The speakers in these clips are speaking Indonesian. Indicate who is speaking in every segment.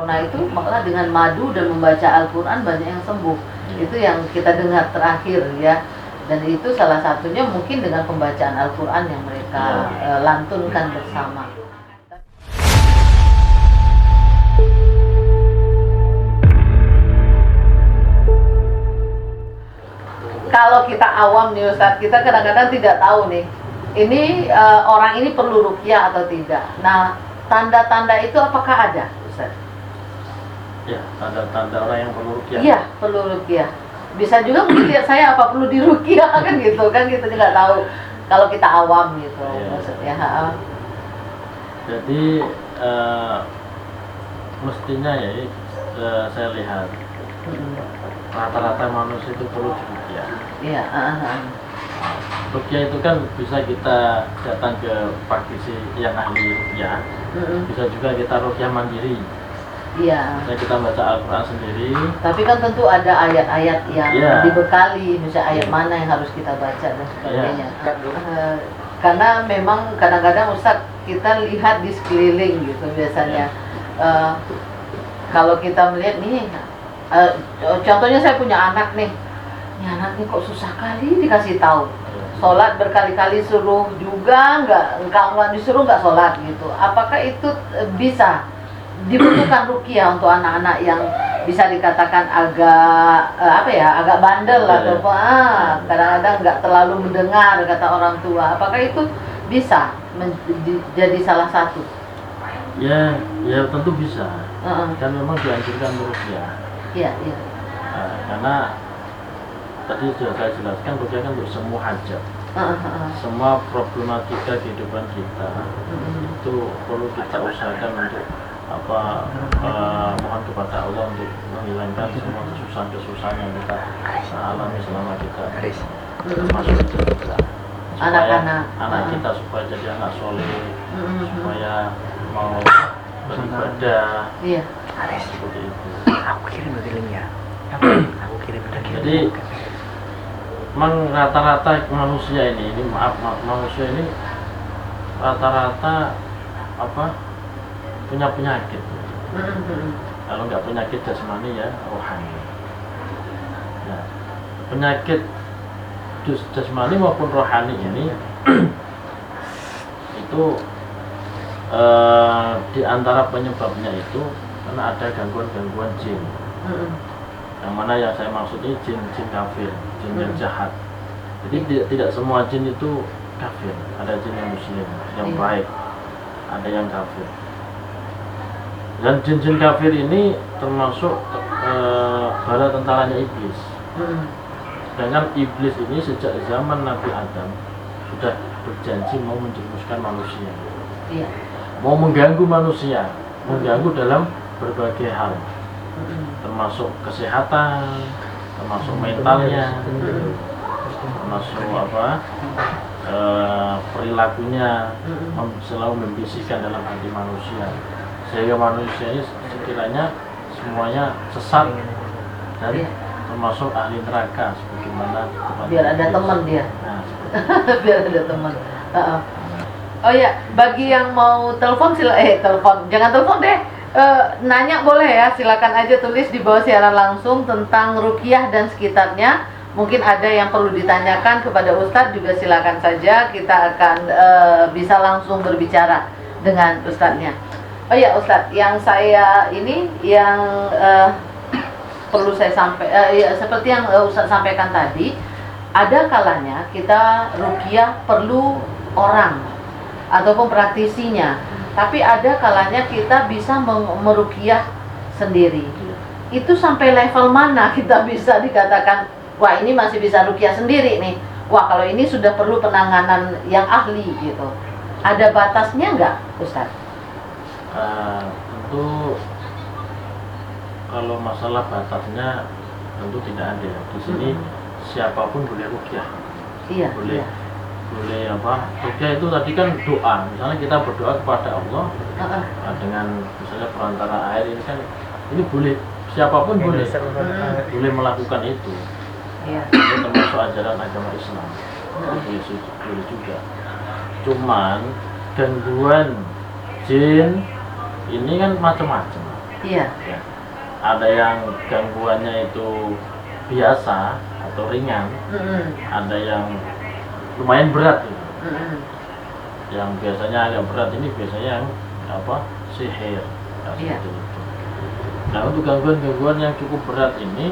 Speaker 1: corona itu malah dengan madu dan membaca Al-Quran banyak yang sembuh. Itu yang kita dengar terakhir ya. Dan itu salah satunya mungkin dengan pembacaan Al-Quran yang mereka lantunkan bersama. Kalau kita awam nih Ustadz, kita kadang-kadang tidak tahu nih, ini orang ini perlu ruqyah atau tidak. Nah, tanda-tanda itu apakah ada, Ustadz?
Speaker 2: Ya, tanda-tanda orang yang perlu ruqyah.
Speaker 1: Iya, perlu ruqyah. Bisa juga mungkin lihat saya apa perlu diruqyah kan gitu kan, kita juga tahu kalau kita awam gitu maksudnya.
Speaker 2: Jadi mestinya ya saya lihat rata-rata manusia itu perlu ruqyah.
Speaker 1: Iya.
Speaker 2: Ruqyah itu kan bisa kita datang ke praktisi yang ahli ruqyah. Bisa juga kita ruqyah mandiri.
Speaker 1: Iya.
Speaker 2: Misalnya kita baca Al-Quran sendiri.
Speaker 1: Tapi kan tentu ada ayat-ayat yang dibekali, misalnya ayat mana yang harus kita baca dan sebagainya. Karena memang kadang-kadang Ustadz kita lihat di sekeliling gitu biasanya. Kalau kita melihat nih, contohnya saya punya anak nih. Ini anak nih kok susah kali dikasih tahu. Sholat berkali-kali suruh juga nggak disuruh nggak sholat gitu. Apakah itu bisa dibutuhkan ruqyah untuk anak-anak yang bisa dikatakan agak agak bandel atau kadang-kadang nggak terlalu mendengar kata orang tua? Apakah itu bisa jadi salah satu?
Speaker 2: Ya tentu bisa. Kan memang dianjurkan ruqyah.
Speaker 1: Iya.
Speaker 2: Karena tadi sudah saya jelaskan ruqyah kan untuk semua hajat. Semua problematika kehidupan kita itu perlu kita usahakan untuk mohon kepada Allah untuk menghilangkan semua kesusahan yang kita alami selama kita masuk ke kita. Anak kita supaya jadi anak soleh, supaya mau beribadah.
Speaker 1: Iya.
Speaker 2: Seperti itu.
Speaker 3: Aku kirim linknya. Aku kirim lagi.
Speaker 2: Jadi memang rata-rata manusia ini manusia ini rata-rata punya penyakit. Kalau nggak penyakit jasmani ya rohani. Nah, penyakit jasmani maupun rohani ini itu di antara penyebabnya itu karena ada gangguan-gangguan jin. Yang mana yang saya maksud ini jin kafir, jin yang jahat. Jadi tidak semua jin itu kafir. Ada jin yang muslim, yang baik, ada yang kafir. Dan jin-jin kafir ini termasuk bala tentaranya iblis. Sedangkan iblis ini sejak zaman Nabi Adam sudah berjanji mau menjerumuskan manusia, mau mengganggu manusia, mengganggu dalam berbagai hal, termasuk kesehatan, termasuk mentalnya, termasuk perilakunya, selalu membisikkan dalam hati manusia. Sehingga manusia ini sekiranya semuanya sesat dan termasuk ahli neraka sebagaimana
Speaker 1: biar ada teman dia. Biar ada teman. Oh ya, bagi yang mau telepon jangan telepon deh. Nanya boleh ya, silakan aja tulis di bawah siaran langsung tentang ruqyah dan sekitarnya. Mungkin ada yang perlu ditanyakan kepada Ustadz juga, silakan saja, kita akan bisa langsung berbicara dengan Ustadznya. Oh ya Ustadz, yang saya ini yang perlu saya seperti yang Ustadz sampaikan tadi, ada kalanya kita ruqyah perlu orang ataupun praktisinya, tapi ada kalanya kita bisa meruqyah sendiri. Itu sampai level mana kita bisa dikatakan, wah ini masih bisa ruqyah sendiri nih, wah kalau ini sudah perlu penanganan yang ahli gitu. Ada batasnya nggak Ustadz?
Speaker 2: Tentu kalau masalah batasnya tentu tidak ada. Di sini siapapun boleh ruqyah. Boleh ruqyah itu tadi kan doa. Misalnya kita berdoa kepada Allah dengan misalnya perantara air ini kan, ini boleh, siapapun boleh melakukan itu. Ini termasuk ajaran agama Islam. Boleh juga. Cuman gangguan jin ini kan macam-macam.
Speaker 1: Iya.
Speaker 2: Ya. Ada yang gangguannya itu biasa atau ringan, ada yang lumayan berat gitu. Yang biasanya agak berat ini biasanya yang sihir,
Speaker 1: Iya.
Speaker 2: seperti itu. Nah, untuk gangguan-gangguan yang cukup berat ini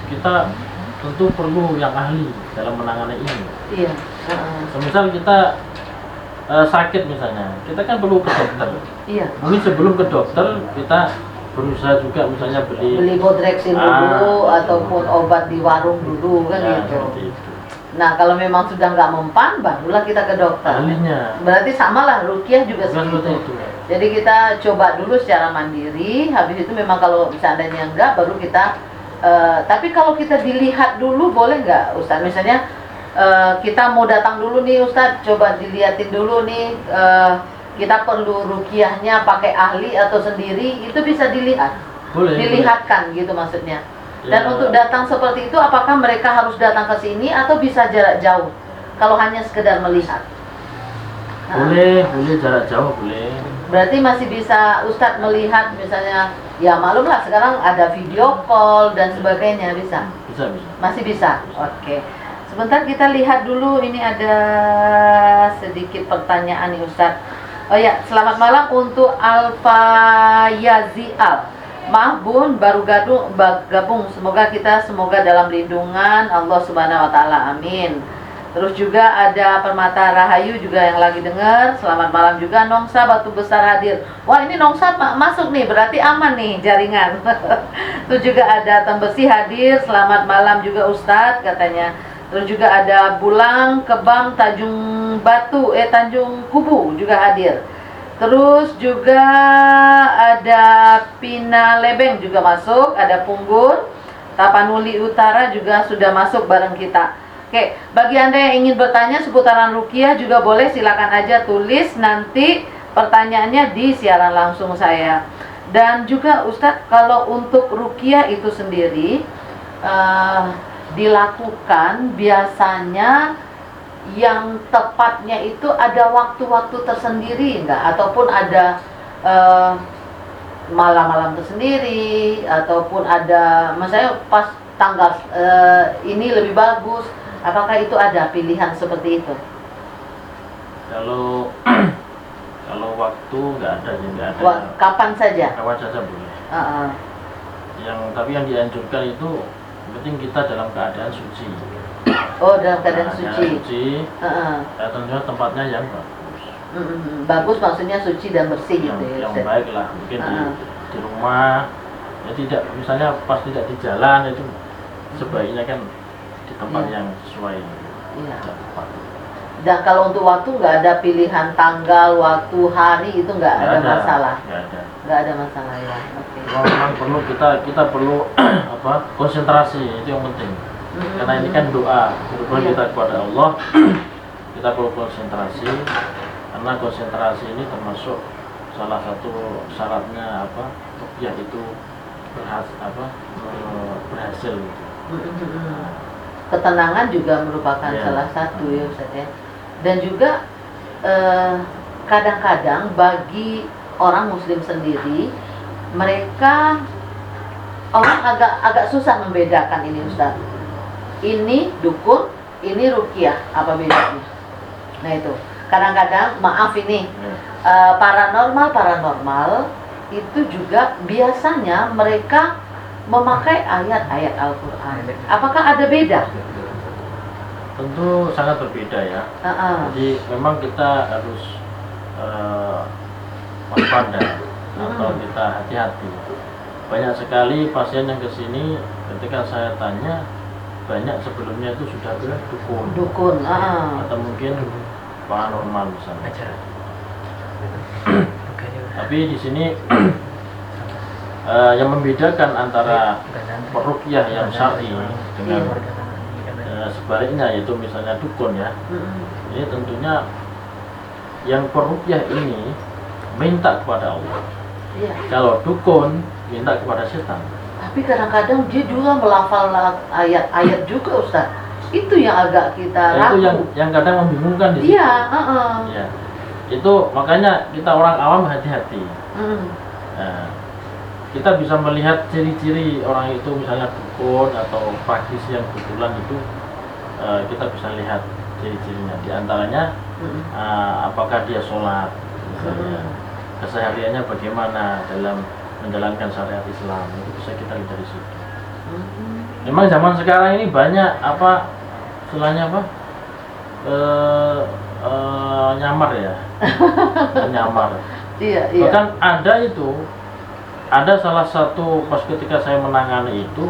Speaker 2: kita tentu perlu yang ahli dalam menangani ini.
Speaker 1: Iya.
Speaker 2: Semisal kita sakit misalnya, kita kan perlu ke dokter.
Speaker 1: Iya.
Speaker 2: Mungkin sebelum ke dokter kita berusaha juga misalnya
Speaker 1: Beli Bodrexil dulu ataupun obat di warung dulu kan
Speaker 2: ya,
Speaker 1: gitu.
Speaker 2: seperti itu.
Speaker 1: Nah, kalau memang sudah nggak mempan, barulah kita ke dokter.
Speaker 2: Ahlinya.
Speaker 1: Berarti sama lah, ruqyah juga
Speaker 2: Bukan seperti
Speaker 1: seperti itu.
Speaker 2: itu.
Speaker 1: Jadi kita coba dulu secara mandiri, habis itu memang kalau seandainya enggak, baru kita tapi kalau kita dilihat dulu boleh nggak Ustaz? Misalnya kita mau datang dulu nih Ustaz, coba dilihatin dulu nih kita perlu ruqyahnya pakai ahli atau sendiri, itu bisa dilihat.
Speaker 2: Boleh.
Speaker 1: Dilihatkan gitu maksudnya. Dan
Speaker 2: Ya.
Speaker 1: untuk datang seperti itu, apakah mereka harus datang ke sini atau bisa jarak jauh? Kalau hanya sekedar melihat.
Speaker 2: Boleh jarak jauh boleh.
Speaker 1: Berarti masih bisa Ustadz melihat misalnya, ya maklumlah sekarang ada video call dan sebagainya, bisa?
Speaker 2: Bisa.
Speaker 1: Masih bisa? Oke. Sebentar kita lihat dulu, ini ada sedikit pertanyaan nih Ustadz. Oh ya, selamat malam untuk Alfa Yazial. Maaf Bun, baru gabung. Semoga dalam lindungan Allah Subhanahu wa taala. Amin. Terus juga ada Permata Rahayu juga yang lagi dengar. Selamat malam juga. Nongsa Batu Besar hadir. Wah, ini Nongsa masuk nih, berarti aman nih jaringan. Terus juga ada Tembesi hadir. Selamat malam juga Ustadz katanya. Terus juga ada Bulang Kebang Tanjung Kubu juga hadir. Terus juga ada Pina Lebeng juga masuk, ada Punggur, Tapanuli Utara juga sudah masuk bareng kita. Oke, bagi Anda yang ingin bertanya seputaran ruqyah juga boleh, silakan aja tulis nanti pertanyaannya di siaran langsung saya. Dan juga Ustadz, kalau untuk ruqyah itu sendiri dilakukan biasanya yang tepatnya itu ada waktu-waktu tersendiri enggak? Ataupun ada malam-malam tersendiri, ataupun ada misalnya pas tanggal ini lebih bagus, apakah itu ada pilihan seperti itu?
Speaker 2: Kalau waktu nggak ada.
Speaker 1: Kapan saja?
Speaker 2: Kapan saja boleh. Tapi yang dianjurkan itu penting kita dalam keadaan suci.
Speaker 1: Oh, dalam keadaan suci.
Speaker 2: Tentunya tempatnya yang bagus.
Speaker 1: Bagus maksudnya suci dan bersih gitu ya.
Speaker 2: Yang baik lah, mungkin di rumah. Ya tidak, misalnya pas tidak di jalan itu sebaiknya kan di tempat yang sesuai. Tepat.
Speaker 1: Dan kalau untuk waktu nggak ada pilihan tanggal, waktu, hari itu nggak ada masalah. Nggak ada masalah ya. Oke.
Speaker 2: Memang perlu kita perlu konsentrasi, itu yang penting. Karena ini kan doa kita kepada Allah. Kita perlu konsentrasi, karena konsentrasi ini termasuk salah satu syaratnya ruqyah itu berhasil gitu.
Speaker 1: Ketenangan juga merupakan salah satu ya Ustaz ya. Dan juga kadang-kadang bagi orang muslim sendiri, mereka orang agak susah membedakan ini Ustaz. Ini dukun, ini ruqyah, apa bedanya? Nah itu, kadang-kadang maaf ini paranormal itu juga biasanya mereka memakai ayat-ayat Al-Quran. Apakah ada beda?
Speaker 2: Tentu sangat berbeda ya. Jadi memang kita harus waspada atau kita hati-hati. Banyak sekali pasien yang kesini ketika saya tanya, banyak sebelumnya itu sudah dukun, atau mungkin paranormal misalnya. Tapi di sini yang membedakan antara ruqyah yang syar'i dengan sebaliknya, yaitu misalnya dukun ya. Ini tentunya yang peruqyah ini minta kepada Allah. Kalau dukun minta kepada setan.
Speaker 1: Tapi kadang-kadang dia juga melafal ayat-ayat juga Ustaz. Itu yang agak kita ragu.
Speaker 2: Itu yang kadang membingungkan di situ.
Speaker 1: Iya,
Speaker 2: Ya. Itu makanya kita orang awam hati-hati. Nah, kita bisa melihat ciri-ciri orang itu, misalnya dukun atau praktisi yang kebetulan itu, kita bisa lihat ciri-cirinya. Di antaranya apakah dia sholat, misalnya kesehariannya bagaimana dalam menjalankan syariat Islam, itu bisa kita lihat dari situ. Memang zaman sekarang ini banyak apa istilahnya apa nyamar ya, nyamar.
Speaker 1: Iya.
Speaker 2: Bahkan ada salah satu pas ketika saya menangani itu,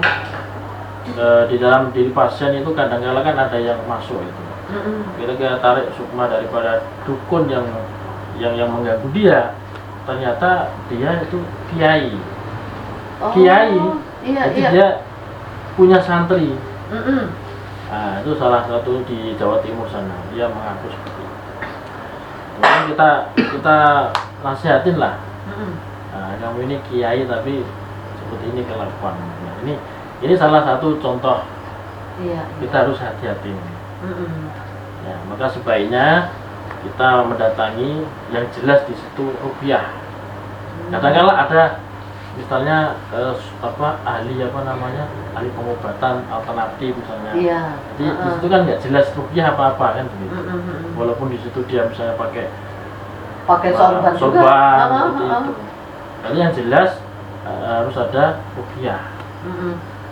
Speaker 2: di dalam diri pasien itu kadang-kala kan ada yang masuk itu. Kira-kira tarik sukma daripada dukun yang mengganggu dia, ternyata dia itu kiai. Jadi dia punya santri. Nah, itu salah satu di Jawa Timur sana, dia mengaku seperti itu. Kemudian kita nasihatin lah. Nah, kamu ini kiai tapi seperti ini kelakuan. Nah, ini salah satu contoh. Kita harus hati-hati. Ya, maka sebaiknya kita mendatangi yang jelas di situ ruqyah. Kadang-kala ada misalnya ahli ahli pengobatan alternatif misalnya. Jadi di situ kan nggak jelas ruqyah apa-apa kan begitu. Walaupun di situ dia misalnya pakai
Speaker 1: sorban juga.
Speaker 2: Seperti itu. Jadi yang jelas harus ada ruqyah.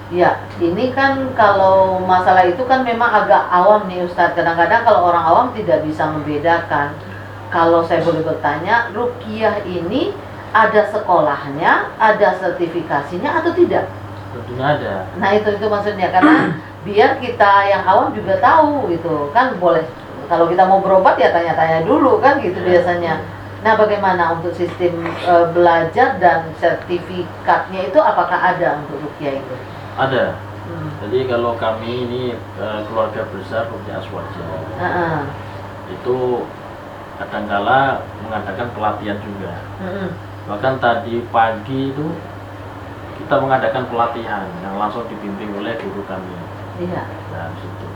Speaker 1: Ya, ini kan kalau masalah itu kan memang agak awam nih Ustadz. Kadang-kadang kalau orang awam tidak bisa membedakan. Kalau saya boleh bertanya, ruqyah ini ada sekolahnya, ada sertifikasinya atau tidak?
Speaker 2: Tentunya ada.
Speaker 1: Nah itu maksudnya, karena biar kita yang awam juga tahu gitu kan. Boleh kalau kita mau berobat ya tanya-tanya dulu kan gitu biasanya. Nah bagaimana untuk sistem belajar dan sertifikatnya itu, apakah ada untuk ruqyah itu?
Speaker 2: Ada. Jadi kalau kami ini keluarga besar Ruqyah Aswaja, itu kadangkala mengadakan pelatihan juga. Bahkan tadi pagi itu kita mengadakan pelatihan yang langsung dibimbing oleh guru kami. Nah, situ.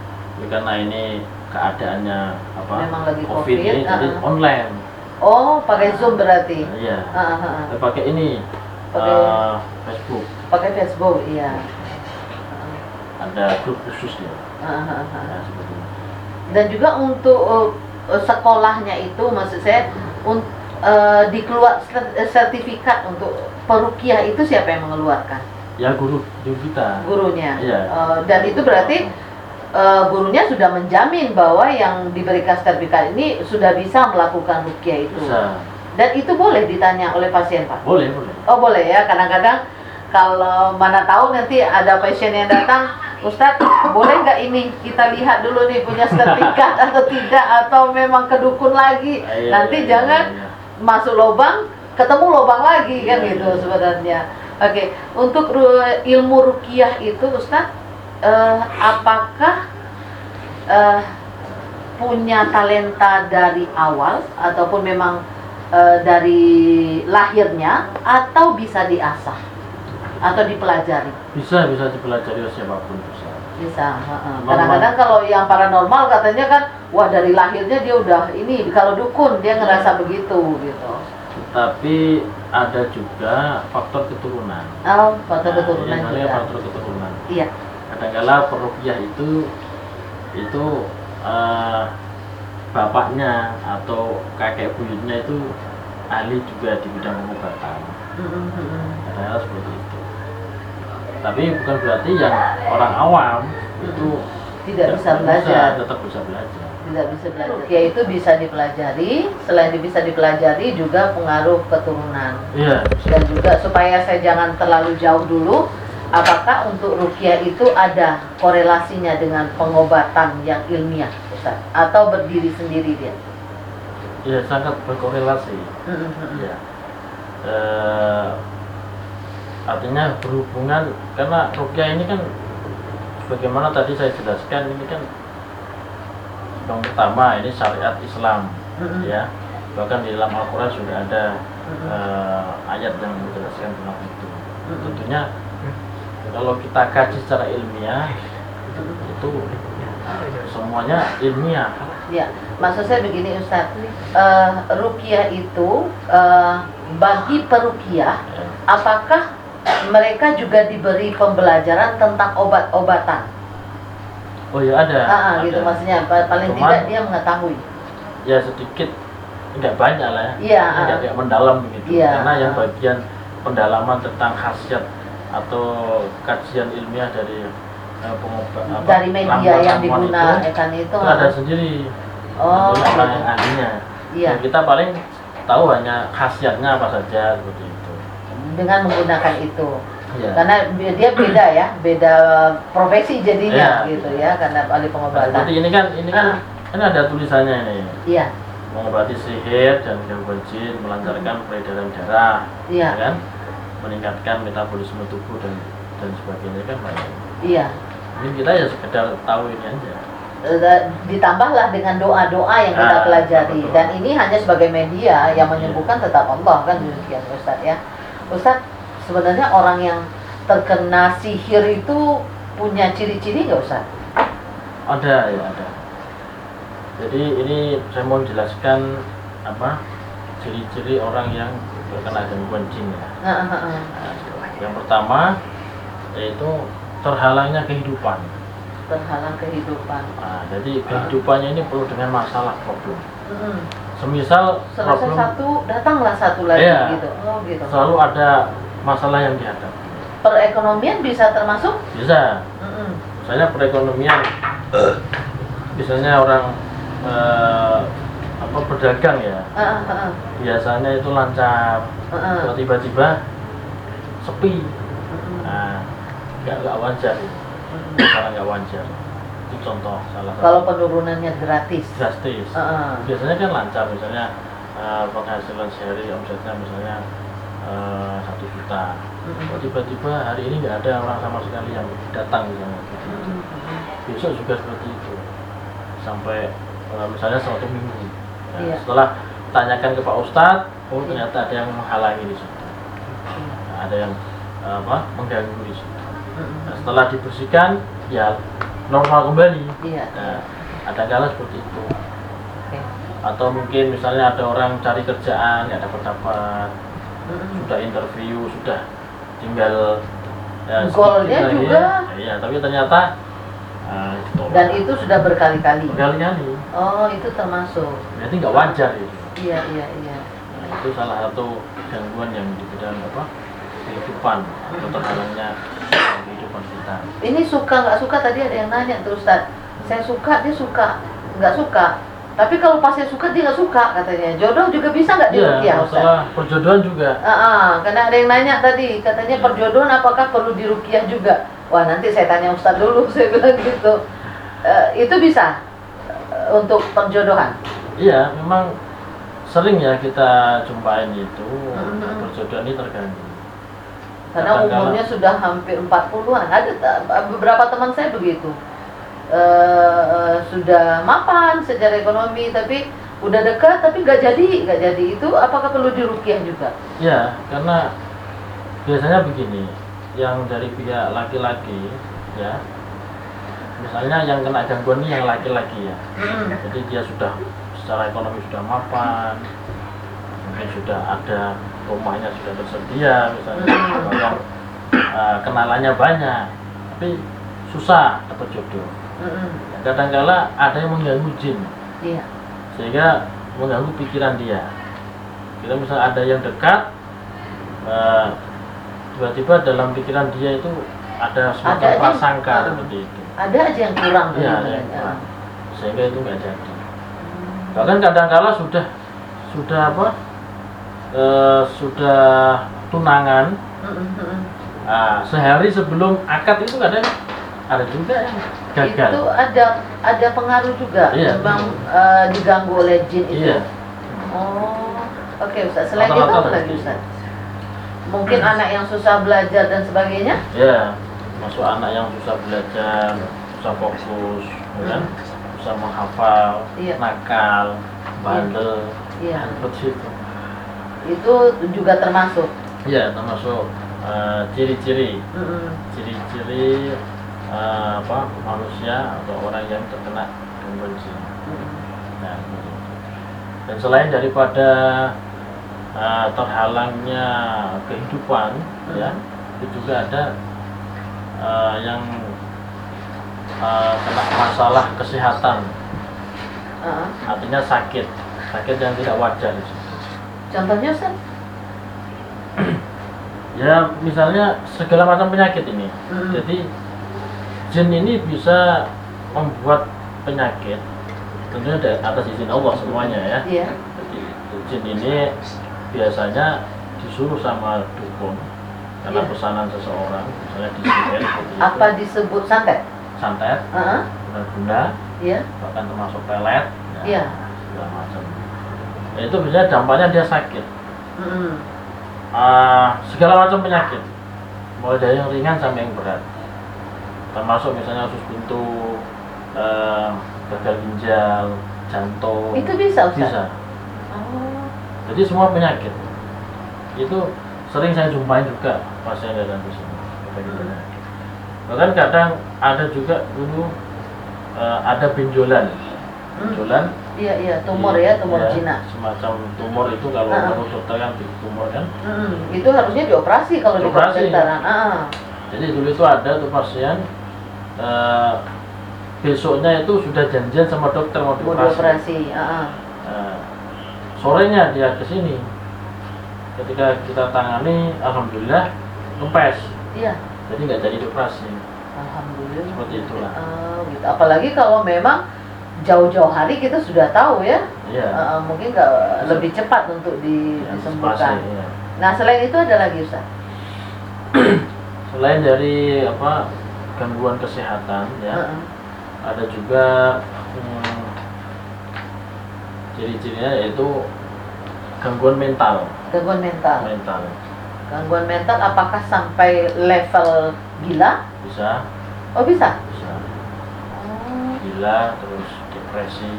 Speaker 2: Karena ini keadaannya
Speaker 1: memang lagi
Speaker 2: COVID ini, jadi online.
Speaker 1: Oh, pakai Zoom berarti?
Speaker 2: Iya. Pakai ini, Facebook.
Speaker 1: Pakai Facebook, iya.
Speaker 2: Ada grup khusus ya. Seperti itu.
Speaker 1: Dan juga untuk sekolahnya itu, maksud saya dikeluar sertifikat untuk peruqyah itu siapa yang mengeluarkan?
Speaker 2: Ya guru kita.
Speaker 1: Gurunya.
Speaker 2: Iya.
Speaker 1: Dan itu berarti gurunya sudah menjamin bahwa yang diberikan sertifikat ini sudah bisa melakukan ruqyah itu.
Speaker 2: Bisa.
Speaker 1: Dan itu boleh ditanya oleh pasien, Pak?
Speaker 2: Boleh.
Speaker 1: Oh boleh ya, kadang-kadang kalau mana tahu nanti ada pasien yang datang, Ustadz boleh nggak ini kita lihat dulu nih punya sertifikat atau tidak, atau memang kedukun lagi, nanti jangan masuk lubang ketemu lubang lagi kan gitu sebenarnya. Oke, untuk ilmu ruqyah itu Ustadz, apakah punya talenta dari awal ataupun memang dari lahirnya, atau bisa diasah atau dipelajari?
Speaker 2: Bisa dipelajari oleh siapapun
Speaker 1: bisa. Kadang-kadang kalau yang paranormal katanya kan, wah dari lahirnya dia udah ini, kalau dukun dia ngerasa begitu gitu.
Speaker 2: Tapi ada juga faktor keturunan.
Speaker 1: Oh, faktor keturunan juga.
Speaker 2: Faktor keturunan.
Speaker 1: Iya.
Speaker 2: Kadang-kala peruqyah itu bapaknya atau kakek buyutnya itu ahli juga di bidang pengobatan. Kadang-kala seperti itu. Tapi bukan berarti yang orang awam itu
Speaker 1: tidak bisa belajar.
Speaker 2: Tetap bisa belajar.
Speaker 1: Tidak bisa belajar. Ruqyah itu bisa dipelajari. Selain bisa dipelajari juga pengaruh keturunan.
Speaker 2: Iya.
Speaker 1: Dan juga supaya saya jangan terlalu jauh dulu, apakah untuk ruqyah itu ada korelasinya dengan pengobatan yang ilmiah, Ustaz? Atau berdiri sendiri dia?
Speaker 2: Ya, sangat berkorelasi. Ya. Artinya berhubungan, karena ruqyah ini kan bagaimana tadi saya jelaskan, ini kan yang pertama ini syariat Islam, ya. Bahkan di dalam Al-Quran sudah ada ayat yang menjelaskan tentang itu. Tentunya kalau kita kaji secara ilmiah itu semuanya ilmiah.
Speaker 1: Ya, maksud saya begini Ustaz, ruqyah itu bagi peruqyah,
Speaker 2: Ya.
Speaker 1: apakah mereka juga diberi pembelajaran tentang obat-obatan?
Speaker 2: Oh ya ada.
Speaker 1: Gitu
Speaker 2: ada.
Speaker 1: maksudnya paling
Speaker 2: Cuman,
Speaker 1: tidak dia mengetahui.
Speaker 2: Ya sedikit, nggak banyak lah ya.
Speaker 1: Iya,
Speaker 2: Nggak mendalam begitu.
Speaker 1: Iya,
Speaker 2: Karena yang bagian pendalaman tentang khasiat atau kajian ilmiah dari pengobat
Speaker 1: dari media yang
Speaker 2: ramuan
Speaker 1: digunakan itu
Speaker 2: ada sendiri.
Speaker 1: Oh,
Speaker 2: Tentunya orang
Speaker 1: gitu.
Speaker 2: yang ahlinya.
Speaker 1: Iya.
Speaker 2: Dan kita paling tahu hanya khasiatnya apa saja seperti itu.
Speaker 1: Dengan menggunakan itu.
Speaker 2: Iya.
Speaker 1: Karena dia beda ya, beda profesi jadinya
Speaker 2: Iya.
Speaker 1: gitu ya, karena ahli
Speaker 2: Nah,
Speaker 1: pengobatan.
Speaker 2: seperti ini kan kan ada tulisannya ini.
Speaker 1: Iya.
Speaker 2: Mengobati sihir dan gangguan jin, melancarkan peredaran darah,
Speaker 1: Iya.
Speaker 2: ya kan? Meningkatkan metabolisme tubuh dan sebagainya kan banyak.
Speaker 1: Iya.
Speaker 2: Ini kita ya sekedar tahu ini aja.
Speaker 1: Ditambahlah dengan doa-doa yang kita pelajari,
Speaker 2: betul.
Speaker 1: dan ini hanya sebagai media yang menyembuhkan tetap Allah kan demikian Ustadz ya. Ustadz, sebenarnya orang yang terkena sihir itu punya ciri-ciri nggak Ustadz?
Speaker 2: Ada ya ada. Jadi ini saya mau jelaskan apa ciri-ciri orang yang terkena gangguan jin ya. Nah, yang pertama yaitu terhalangnya kehidupan.
Speaker 1: Terhalang kehidupan.
Speaker 2: Nah, jadi kehidupannya ini penuh dengan masalah problem.
Speaker 1: Mm-mm.
Speaker 2: Semisal
Speaker 1: Selesai
Speaker 2: problem
Speaker 1: satu, datanglah satu lagi
Speaker 2: Iya.
Speaker 1: gitu. Oh gitu.
Speaker 2: selalu ada masalah yang dihadapi.
Speaker 1: Perekonomian bisa termasuk?
Speaker 2: Bisa,
Speaker 1: Mm-mm.
Speaker 2: misalnya perekonomian, misalnya orang berdagang ya, biasanya itu lancar, kalau tiba-tiba sepi, nah nggak wajar, cara nggak wajar. Itu contoh salah satu.
Speaker 1: Kalau penurunannya gratis.
Speaker 2: Drastis. Biasanya kan lancar, misalnya penghasilan sehari omsetnya misalnya 1 juta. Kalau tiba-tiba hari ini nggak ada orang sama sekali yang datang misalnya. Besok juga seperti itu. Sampai misalnya 1 minggu. Nah,
Speaker 1: Iya.
Speaker 2: Setelah tanyakan ke Pak Ustadz, oh ternyata ada yang menghalangi di situ. Nah, ada yang mengganggu di situ. Nah, setelah dibersihkan, ya normal kembali.
Speaker 1: Iya.
Speaker 2: Nah, ada kala seperti itu.
Speaker 1: Oke.
Speaker 2: Atau mungkin misalnya ada orang cari kerjaan nggak dapat, sudah interview, sudah tinggal
Speaker 1: Goalnya
Speaker 2: sedikit lagi.
Speaker 1: juga.
Speaker 2: Iya, tapi ternyata ditolak.
Speaker 1: Dan itu sudah berkali-kali.
Speaker 2: berkali-kali.
Speaker 1: Oh, itu termasuk.
Speaker 2: Berarti nggak wajar itu.
Speaker 1: Iya.
Speaker 2: Nah, itu salah satu gangguan yang di bidang kehidupan atau terhalangnya kehidupan kita.
Speaker 1: Ini suka nggak suka, tadi ada yang nanya tuh Ustadz. Saya suka, dia suka, nggak suka. Tapi kalau pas saya suka dia nggak suka katanya. Jodoh juga bisa nggak diruqyah
Speaker 2: Iya,
Speaker 1: Ustadz?
Speaker 2: masalah perjodohan juga.
Speaker 1: Karena ada yang nanya tadi, katanya perjodohan apakah perlu diruqyah juga? Wah, nanti saya tanya Ustadz dulu, saya bilang gitu. Itu bisa untuk perjodohan?
Speaker 2: Iya, memang sering ya kita jumpain itu perjodohan ini terganggu.
Speaker 1: Karena umurnya sudah hampir 40-an. Ada beberapa teman saya begitu. Sudah mapan secara ekonomi, tapi udah dekat tapi nggak jadi. Itu apakah perlu diruqyah juga?
Speaker 2: Ya, karena biasanya begini, yang dari pihak laki-laki ya, misalnya yang kena gangguan ini yang laki-laki ya, jadi dia sudah secara ekonomi sudah mapan, mungkin sudah ada rumahnya sudah tersedia misalnya, bahkan kenalannya banyak, tapi susah dapat jodoh. Kadang-kala ada yang mengganggu jin,
Speaker 1: Iya.
Speaker 2: sehingga mengganggu pikiran dia. Kita misalnya ada yang dekat, tiba-tiba dalam pikiran dia itu ada semacam prasangka seperti itu.
Speaker 1: Ada aja yang kurang.
Speaker 2: Iya, ada yang kurang. Sehingga itu nggak jadi. Bahkan kadang-kala sudah tunangan, sehari sebelum akad itu kadang ada juga yang gagal.
Speaker 1: Itu ada pengaruh juga,
Speaker 2: Iya.
Speaker 1: memang diganggu oleh jin itu.
Speaker 2: Iya.
Speaker 1: Oh, oke Ustaz. Selain itu
Speaker 2: Rata-rata
Speaker 1: apa lagi
Speaker 2: seperti
Speaker 1: Ustaz? Mungkin anak yang susah belajar dan sebagainya?
Speaker 2: Ya, masuk anak yang susah belajar, susah fokus, kan? Susah menghafal,
Speaker 1: Iya.
Speaker 2: nakal, bandel,
Speaker 1: Iya.
Speaker 2: seperti itu.
Speaker 1: Itu juga termasuk.
Speaker 2: Ya, termasuk ciri-ciri manusia atau orang yang terkena gangguan jin. Nah, dan selain daripada terhalangnya kehidupan, ya, itu juga ada yang kena masalah kesehatan, artinya sakit yang tidak wajar.
Speaker 1: Contohnya Ustaz?
Speaker 2: Ya misalnya segala macam penyakit ini. Jadi jin ini bisa membuat penyakit, tentunya atas izin Allah semuanya ya.
Speaker 1: Iya.
Speaker 2: Jadi jin ini biasanya disuruh sama dukun karena pesanan seseorang, misalnya disihir seperti itu.
Speaker 1: Apa disebut santet?
Speaker 2: Santet, guna-guna,
Speaker 1: Iya.
Speaker 2: bahkan termasuk pelet,
Speaker 1: Iya.
Speaker 2: segala macam. Ya, itu biasanya dampaknya dia sakit. Segala macam penyakit, mulai dari yang ringan sampai yang berat, termasuk misalnya usus pintu, gagal ginjal, jantung.
Speaker 1: Itu bisa Ustaz?
Speaker 2: Bisa.
Speaker 1: Oh.
Speaker 2: Jadi semua penyakit itu sering saya jumpai juga pasien datang ke sini. Bahkan kadang ada juga dulu ada benjolan.
Speaker 1: Iya, tumor ya, tumor Cina.
Speaker 2: Semacam tumor itu kalau menurut dokter kan tumor kan.
Speaker 1: Itu harusnya dioperasi kalau di kedokteran.
Speaker 2: Jadi dulu itu ada tuh pasien, besoknya itu sudah janjian sama dokter mau dioperasi. Sorenya dia ke sini. Ketika kita tangani, alhamdulillah kempes.
Speaker 1: Iya.
Speaker 2: Jadi nggak jadi dioperasi.
Speaker 1: Alhamdulillah.
Speaker 2: Seperti itulah.
Speaker 1: Gitu. Apalagi kalau memang jauh-jauh hari kita sudah tahu ya.
Speaker 2: Iya.
Speaker 1: Mungkin nggak lebih cepat untuk disembuhkan.
Speaker 2: Iya.
Speaker 1: Nah selain itu ada lagi Ustaz?
Speaker 2: Selain dari gangguan kesehatan ya, ada juga ciri-cirinya yaitu gangguan mental.
Speaker 1: Gangguan mental.
Speaker 2: Mental.
Speaker 1: Gangguan mental apakah sampai level gila?
Speaker 2: Bisa.
Speaker 1: Oh bisa.
Speaker 2: Bisa. Gila, terus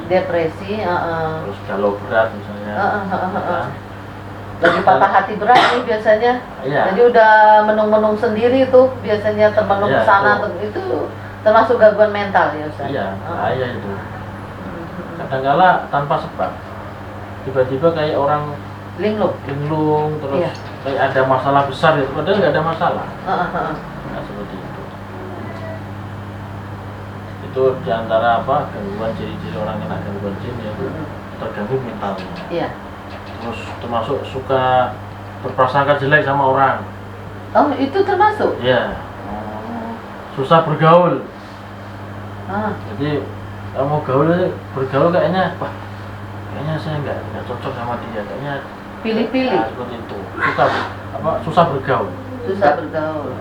Speaker 2: depresi, terus galau berat misalnya.
Speaker 1: Lagi patah hati berat nih biasanya.
Speaker 2: Iya.
Speaker 1: Jadi udah menung-menung sendiri tuh biasanya termenung ke sana itu termasuk gangguan mental ya Ustaz.
Speaker 2: Iya, bahaya itu. Kadang-kala tanpa sebab. Tiba-tiba kayak orang linglung terus kayak ada masalah besar itu, padahal nggak ada masalah. Nah, seperti itu. Itu diantara gangguan ciri-ciri orang kena gangguan jin yaitu terganggu mentalnya.
Speaker 1: Iya.
Speaker 2: Terus termasuk suka berprasangka jelek sama orang.
Speaker 1: Oh itu termasuk?
Speaker 2: Iya. Susah bergaul. Jadi mau bergaul kayaknya saya nggak cocok sama dia, kayaknya
Speaker 1: pilih-pilih.
Speaker 2: Seperti itu. Susah bergaul.
Speaker 1: Susah bergaul.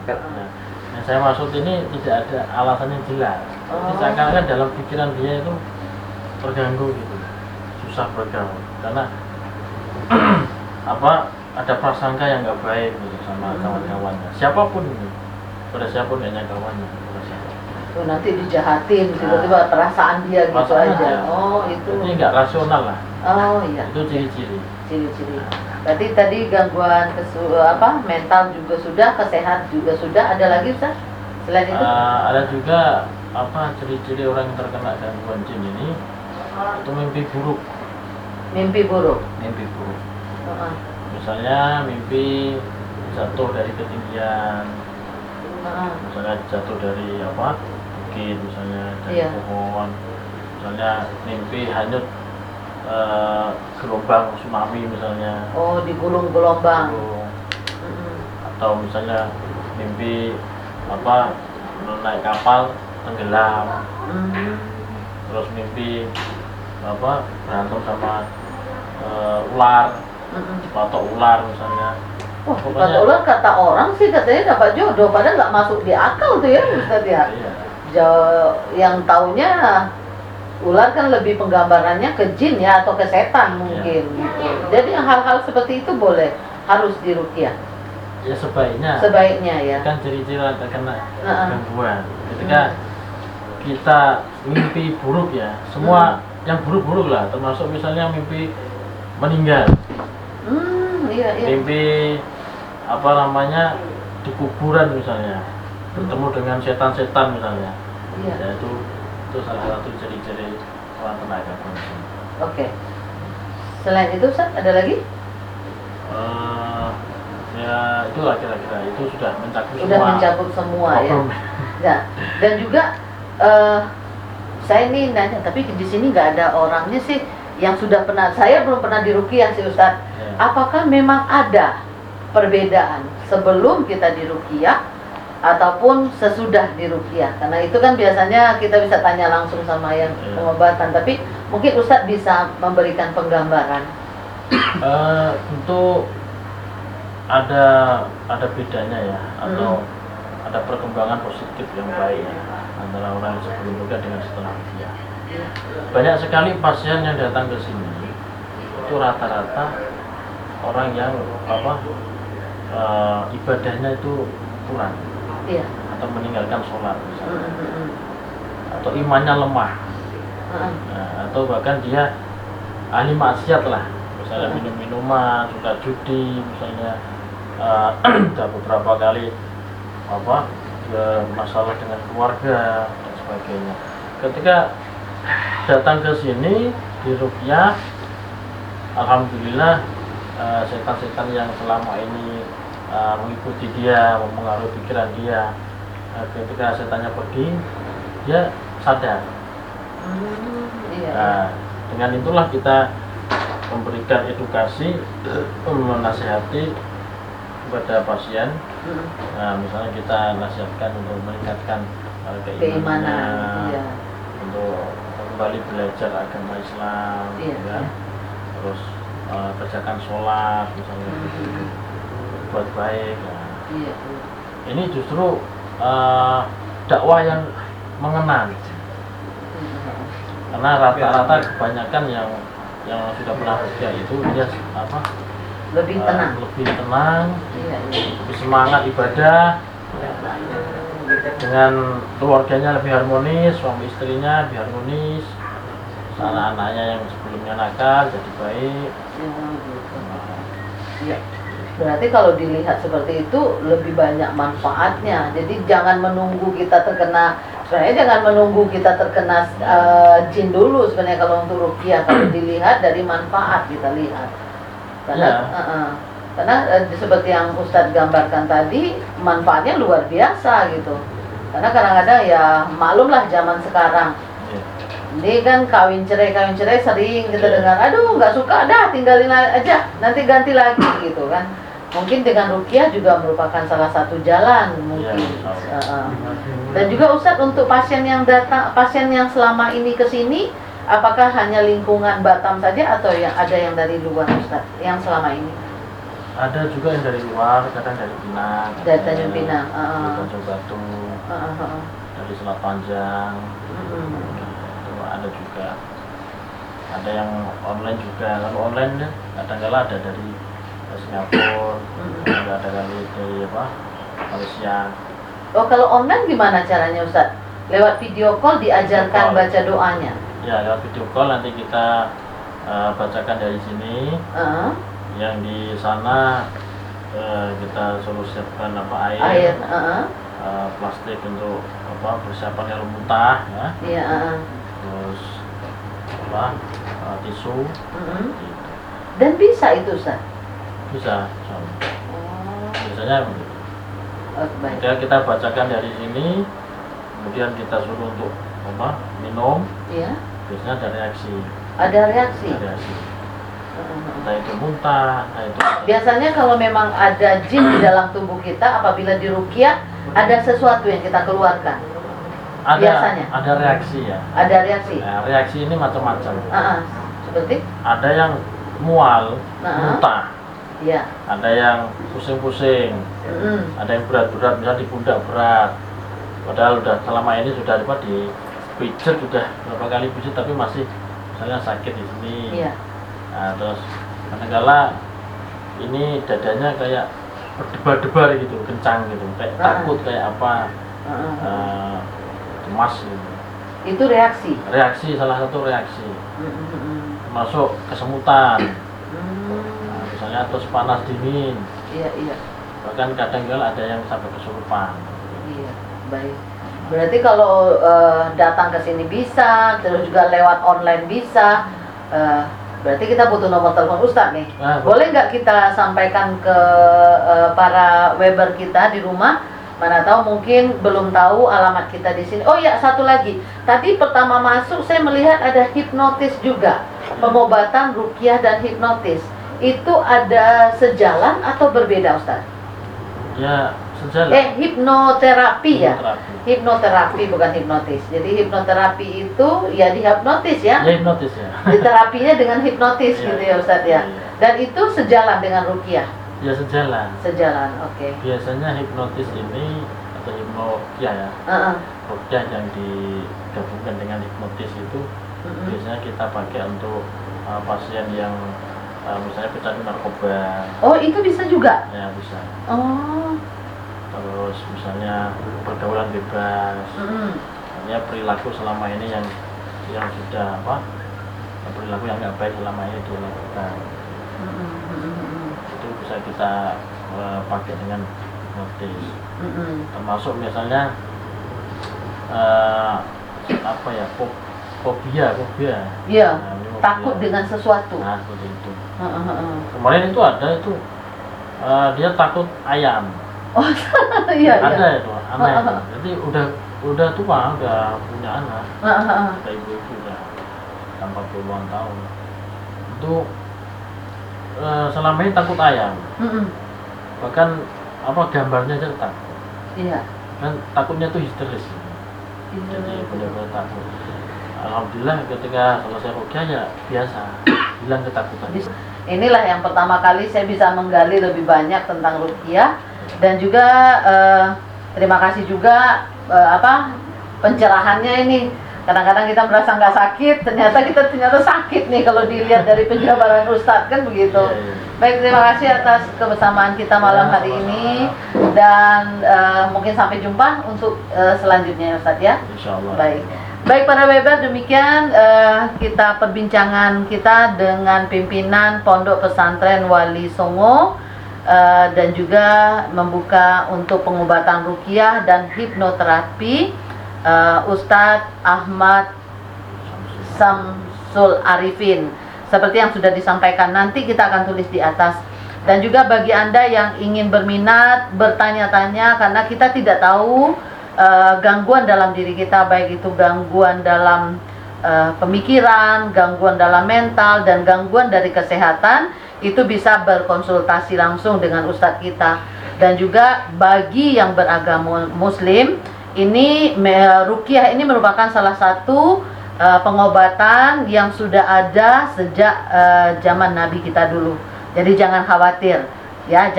Speaker 2: Nah, yang saya maksud ini tidak ada alasan yang jelas. Jadi seakan-akan dalam pikiran dia itu terganggu gitu, susah bergaul karena ada prasangka yang nggak baik gitu sama kawan-kawannya. Siapapun ini, pada siapapun hanya kawannya.
Speaker 1: Nanti dijahatin, tiba-tiba perasaan dia gitu aja. Oh itu.
Speaker 2: Ini nggak rasional lah.
Speaker 1: Oh iya.
Speaker 2: Itu ciri-ciri.
Speaker 1: Berarti tadi gangguan mental juga sudah, kesehatan juga sudah. Ada lagi Ustaz? Selain itu?
Speaker 2: Ada juga ciri-ciri orang yang terkena gangguan jin ini itu mimpi buruk.
Speaker 1: Mimpi buruk.
Speaker 2: Misalnya mimpi jatuh dari ketinggian. Misalnya jatuh dari bukit, misalnya dari pohon. Misalnya mimpi hanyut gelombang tsunami misalnya. Oh,
Speaker 1: digulung gelombang.
Speaker 2: Atau misalnya mimpi naik kapal tenggelam. Terus mimpi berantem sama ular, patok ular misalnya.
Speaker 1: Patok ular kata orang sih katanya dapat jodoh, padahal nggak masuk di akal tuh ya Ustaz ya. Yang taunya ular kan lebih penggambarannya ke jin ya atau ke setan mungkin gitu. Jadi hal-hal seperti itu boleh harus diruqyah.
Speaker 2: Ya sebaiknya ya. Kan ciri-ciri terkena gangguan. Ketika kita mimpi buruk ya, semua yang buruk-buruk lah, termasuk misalnya mimpi meninggal. Mimpi di kuburan misalnya, bertemu dengan setan-setan misalnya. Ya itu salah satu ciri-ciri orang kena gangguan.
Speaker 1: Oke. Selain itu Ustaz, ada lagi?
Speaker 2: Eh, ya itulah kira-kira itu sudah mencakup
Speaker 1: Sudah
Speaker 2: semua.
Speaker 1: mencakup semua ya.
Speaker 2: problem.
Speaker 1: Ya. Dan juga saya ini nanya, tapi di sini nggak ada orangnya sih yang sudah pernah. Saya belum pernah diruqyah sih Ustadz.
Speaker 2: Ya.
Speaker 1: Apakah memang ada perbedaan sebelum kita diruqyah ataupun sesudah diruqyah? Karena itu kan biasanya kita bisa tanya langsung sama yang
Speaker 2: Ya.
Speaker 1: pengobatan. Tapi mungkin Ustadz bisa memberikan penggambaran.
Speaker 2: Tentu ada bedanya ya, atau ada perkembangan positif yang baik ya, antara orang yang sebelum ruqyah dengan setelah ruqyah. Banyak sekali pasien yang datang ke sini itu rata-rata orang yang ibadahnya itu kurang
Speaker 1: Iya.
Speaker 2: atau meninggalkan sholat misalnya, atau imannya lemah, nah, atau bahkan dia ahli maksiat lah, misalnya minum-minuman, suka judi misalnya, sudah beberapa kali masalah dengan keluarga dan sebagainya. Ketika datang ke sini di ruqyah, alhamdulillah setan-setan yang selama ini mengikuti dia, mempengaruhi pikiran dia, ketika setannya pergi, dia sadar.
Speaker 1: Iya.
Speaker 2: Nah, dengan itulah kita memberikan edukasi, menasihati kepada pasien. Nah, misalnya kita nasihatkan untuk meningkatkan keimanan,
Speaker 1: Iya.
Speaker 2: untuk kembali belajar agama Islam,
Speaker 1: Iya,
Speaker 2: ya.
Speaker 1: iya.
Speaker 2: Terus kerjakan sholat, misalnya buat baik. Nah,
Speaker 1: Iya.
Speaker 2: ini justru dakwah yang mengenal, karena rata-rata kebanyakan yang sudah pernah ruqyah itu dia
Speaker 1: Lebih tenang.
Speaker 2: lebih tenang,
Speaker 1: Iya, iya.
Speaker 2: lebih semangat ibadah, dengan keluarganya lebih harmonis, suami istrinya lebih harmonis, anak-anaknya yang sebelumnya nakal jadi baik.
Speaker 1: Iya. Berarti kalau dilihat seperti itu lebih banyak manfaatnya. Jadi jangan menunggu kita terkena, sebenarnya jangan menunggu kita terkena jin dulu sebenarnya kalau untuk ruqyah. Kalau dilihat dari manfaat kita lihat. Karena seperti yang Ustadz gambarkan tadi, manfaatnya luar biasa gitu. Karena kadang-kadang ya maklumlah zaman sekarang. Ini kan kawin cerai sering kita dengar, aduh nggak suka dah, tinggalin aja, nanti ganti lagi gitu kan. Mungkin dengan ruqyah juga merupakan salah satu jalan mungkin. Dan juga Ustadz, untuk pasien yang datang, pasien yang selama ini ke sini, apakah hanya lingkungan Batam saja atau yang ada yang dari luar Ustadz yang selama ini?
Speaker 2: Ada juga yang dari luar, kadang dari Pinang,
Speaker 1: Dari Tanjung Pinang,
Speaker 2: dari Tanjung Batu, dari Selat Panjang, itu ada juga. Ada yang online juga. Kalau online kadang-kala ada dari Singapura, ada kali dari Malaysia.
Speaker 1: Oh, kalau online gimana caranya Ustadz? Lewat video call diajarkan baca doanya?
Speaker 2: Ya, lewat video call nanti kita bacakan dari sini. Yang di sana kita suruh siapkan air, plastik untuk persiapan air muntah, ya.
Speaker 1: Iya.
Speaker 2: Terus tisu. Gitu.
Speaker 1: Dan bisa itu Ustaz?
Speaker 2: Bisa. Biasanya
Speaker 1: Baik.
Speaker 2: kita bacakan dari sini, kemudian kita suruh untuk minum.
Speaker 1: Iya.
Speaker 2: Biasanya ada reaksi.
Speaker 1: Ada reaksi.
Speaker 2: Entah itu muntah, entah itu.
Speaker 1: Biasanya kalau memang ada jin di dalam tubuh kita, apabila diruqyah, ada sesuatu yang kita keluarkan. Biasanya.
Speaker 2: Ada reaksi ya.
Speaker 1: Ada reaksi.
Speaker 2: Nah, reaksi ini macam-macam.
Speaker 1: Seperti?
Speaker 2: Ada yang mual, muntah.
Speaker 1: Iya.
Speaker 2: Ada yang pusing-pusing. Ada yang berat-berat, misalnya di pundak berat. Padahal udah selama ini sudah dipijat, sudah berapa kali pijat tapi masih misalnya sakit di sini.
Speaker 1: Iya.
Speaker 2: Nah, terus kadang-kala ini dadanya kayak berdebar-debar gitu, kencang gitu, kayak takut, kayak apa, cemas gitu.
Speaker 1: Itu reaksi?
Speaker 2: Reaksi, salah satu reaksi. Masuk kesemutan. Nah, misalnya terus panas dingin.
Speaker 1: Iya.
Speaker 2: Bahkan kadang-kala ada yang sampai kesurupan.
Speaker 1: Iya, baik. Berarti kalau datang ke sini bisa, terus juga lewat online bisa. Berarti kita butuh nomor telepon Ustadz nih.
Speaker 2: Ah,
Speaker 1: Boleh nggak kita sampaikan ke para Weber kita di rumah? Mana tahu mungkin belum tahu alamat kita di sini. Oh ya, satu lagi. Tadi pertama masuk saya melihat ada hipnotis juga. Pengobatan ruqyah dan hipnotis. Itu ada sejalan atau berbeda, Ustadz?
Speaker 2: Ya, sejalan.
Speaker 1: Hipnoterapi ya?
Speaker 2: Hipnoterapi.
Speaker 1: Hipnoterapi bukan hipnotis. Jadi hipnoterapi itu ya dihipnotis ya?
Speaker 2: Ya, hipnotis ya.
Speaker 1: Di terapinya dengan hipnotis
Speaker 2: Iya,
Speaker 1: gitu ya Ustadz ya?
Speaker 2: iya.
Speaker 1: Dan itu sejalan dengan ruqyah?
Speaker 2: Ya, sejalan.
Speaker 1: Sejalan, oke.
Speaker 2: Biasanya hipnotis ini atau hipnoruqyah ya.
Speaker 1: Heeh.
Speaker 2: Ruqyah yang digabungkan dengan hipnotis itu
Speaker 1: Mm-mm.
Speaker 2: biasanya kita pakai untuk pasien yang misalnya pecandu narkoba,
Speaker 1: Oh, itu bisa juga?
Speaker 2: ya bisa.
Speaker 1: Oh.
Speaker 2: Terus misalnya pergaulan bebas,
Speaker 1: Mm-mm.
Speaker 2: ya perilaku selama ini yang sudah perilaku yang nggak baik selama ini dilakukan,
Speaker 1: Mm-mm. Mm-mm.
Speaker 2: itu bisa kita pakai dengan hipnotis.
Speaker 1: Mm-mm.
Speaker 2: Termasuk misalnya apa ya, fobia.
Speaker 1: Iya,
Speaker 2: Nah, ini fobia.
Speaker 1: takut dengan sesuatu.
Speaker 2: Nah, seperti itu.
Speaker 1: Heeh, heeh.
Speaker 2: Kemarin itu ada itu dia takut ayam.
Speaker 1: Oh, iya,
Speaker 2: Ada
Speaker 1: iya.
Speaker 2: itu aneh. Jadi udah tua, udah punya anak,
Speaker 1: Heeh, heeh.
Speaker 2: udah ibu-ibu udah tanpa puluhan tahun. Itu selama ini takut ayam.
Speaker 1: Mm-mm.
Speaker 2: Bahkan gambarnya aja takut.
Speaker 1: Iya.
Speaker 2: Dan takutnya tuh histeris. Jadi benar-benar takut. Alhamdulillah ketika selesai ruqyah ya biasa, hilang ketakutan.
Speaker 1: Inilah yang pertama kali saya bisa menggali lebih banyak tentang ruqyah dan juga terima kasih juga pencerahannya ini. Kadang-kadang kita merasa nggak sakit, ternyata sakit nih kalau dilihat dari penjabaran Ustadz kan begitu.
Speaker 2: Iya, iya.
Speaker 1: Baik, terima kasih atas kebersamaan kita malam hari ini dan mungkin sampai jumpa untuk selanjutnya Ustadz ya.
Speaker 2: Insyaallah.
Speaker 1: Baik para Weber, demikian kita perbincangan kita dengan pimpinan Pondok Pesantren Wali Songo dan juga membuka untuk pengobatan ruqyah dan hipnoterapi Ustadz Ahmad Samsul Arifin. Seperti yang sudah disampaikan, nanti kita akan tulis di atas. Dan juga bagi Anda yang ingin berminat, bertanya-tanya, karena kita tidak tahu gangguan dalam diri kita, baik itu gangguan dalam pemikiran, gangguan dalam mental, dan gangguan dari kesehatan, itu bisa berkonsultasi langsung dengan Ustadz kita. Dan juga bagi yang beragama Muslim, ini ruqyah ini merupakan salah satu pengobatan yang sudah ada sejak zaman Nabi kita dulu. Jadi jangan khawatir, ya,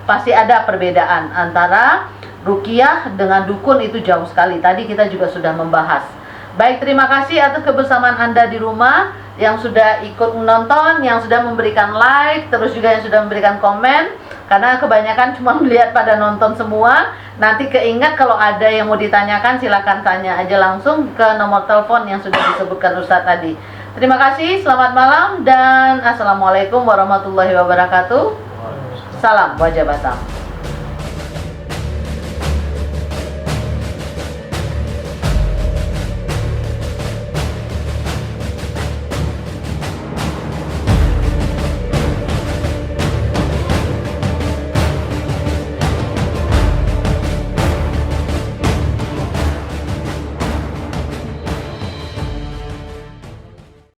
Speaker 1: pasti ada perbedaan antara ruqyah dengan dukun, itu jauh sekali. Tadi kita juga sudah membahas. Baik, terima kasih atas kebersamaan Anda di rumah yang sudah ikut menonton, yang sudah memberikan like, terus juga yang sudah memberikan komen. Karena kebanyakan cuma melihat pada nonton semua. Nanti keingat kalau ada yang mau ditanyakan, silakan tanya aja langsung ke nomor telepon yang sudah disebutkan Ustadz tadi. Terima kasih, selamat malam dan assalamualaikum warahmatullahi wabarakatuh. Salam Wajah Batam.